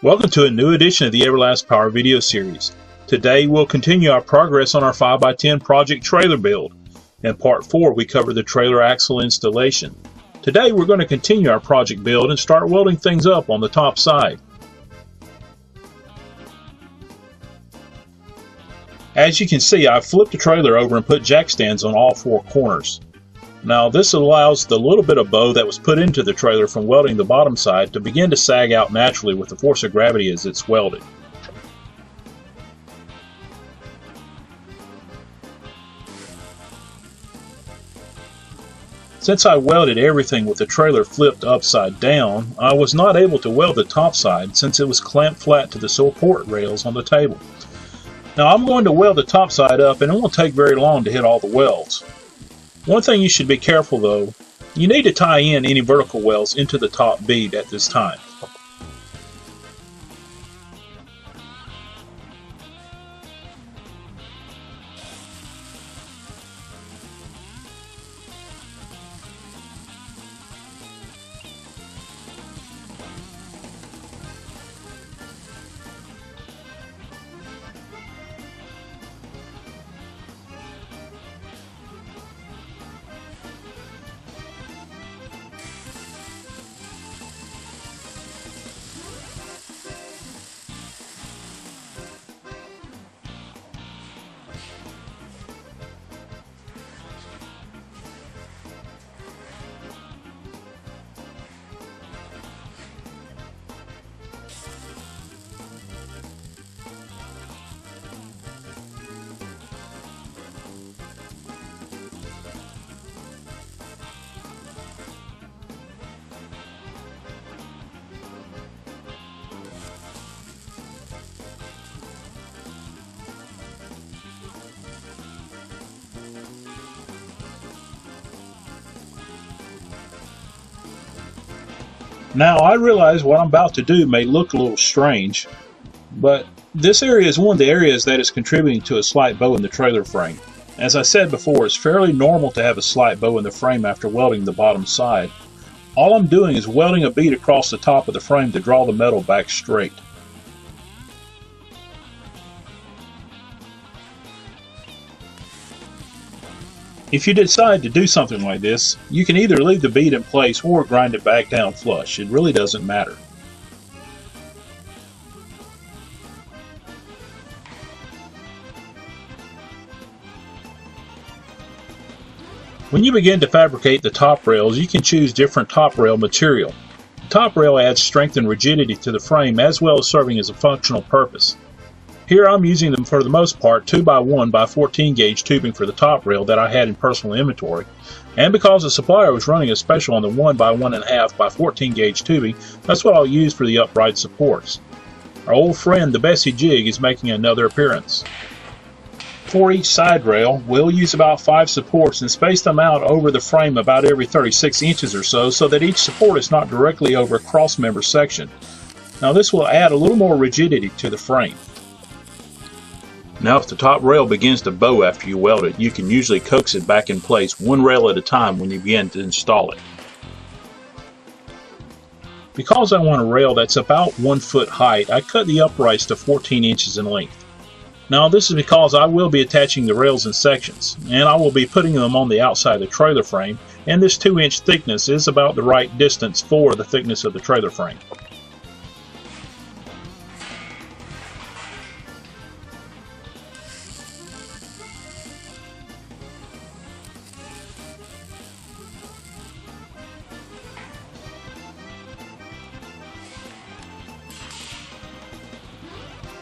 Welcome to a new edition of the Everlast Power video series. Today we'll continue our progress on our 5x10 project trailer build. In part 4 we cover the trailer axle installation. Today we're going to continue our project build and start welding things up on the top side. As you can see, I've flipped the trailer over and put jack stands on all 4 corners. Now this allows the little bit of bow that was put into the trailer from welding the bottom side to begin to sag out naturally with the force of gravity as it's welded. Since I welded everything with the trailer flipped upside down, I was not able to weld the top side since it was clamped flat to the support rails on the table. Now I'm going to weld the top side up, and it won't take very long to hit all the welds. One thing you should be careful though, you need to tie in any vertical welds into the top bead at this time. Now I realize what I'm about to do may look a little strange, but this area is one of the areas that is contributing to a slight bow in the trailer frame. As I said before, it's fairly normal to have a slight bow in the frame after welding the bottom side. All I'm doing is welding a bead across the top of the frame to draw the metal back straight. If you decide to do something like this, you can either leave the bead in place or grind it back down flush. It really doesn't matter. When you begin to fabricate the top rails, you can choose different top rail material. The top rail adds strength and rigidity to the frame as well as serving as a functional purpose. Here I'm using them for the most part 2x1 by 14 gauge tubing for the top rail that I had in personal inventory, and because the supplier was running a special on the 1x1.5 by 14 gauge tubing, that's what I'll use for the upright supports. Our old friend the Bessie jig is making another appearance. For each side rail, we'll use about 5 supports and space them out over the frame about every 36 inches or so that each support is not directly over a cross member section. Now this will add a little more rigidity to the frame. Now if the top rail begins to bow after you weld it, you can usually coax it back in place one rail at a time when you begin to install it. Because I want a rail that's about 1 foot height, I cut the uprights to 14 inches in length. Now this is because I will be attaching the rails in sections, and I will be putting them on the outside of the trailer frame, and this 2-inch thickness is about the right distance for the thickness of the trailer frame.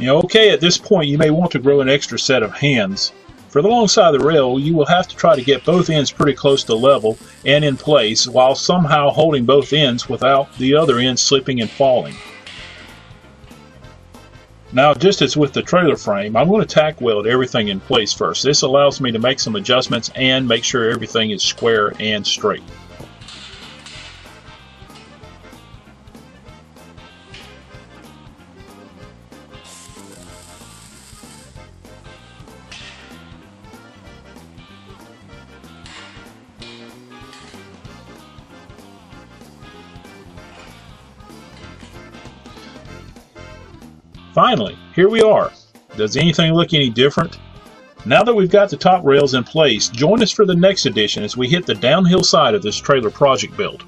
Okay, at this point you may want to grow an extra set of hands. For the long side of the rail, you will have to try to get both ends pretty close to level and in place while somehow holding both ends without the other end slipping and falling. Now, just as with the trailer frame, I'm going to tack weld everything in place first. This allows me to make some adjustments and make sure everything is square and straight. Finally, here we are. Does anything look any different? Now that we've got the top rails in place, join us for the next edition as we hit the downhill side of this trailer project build.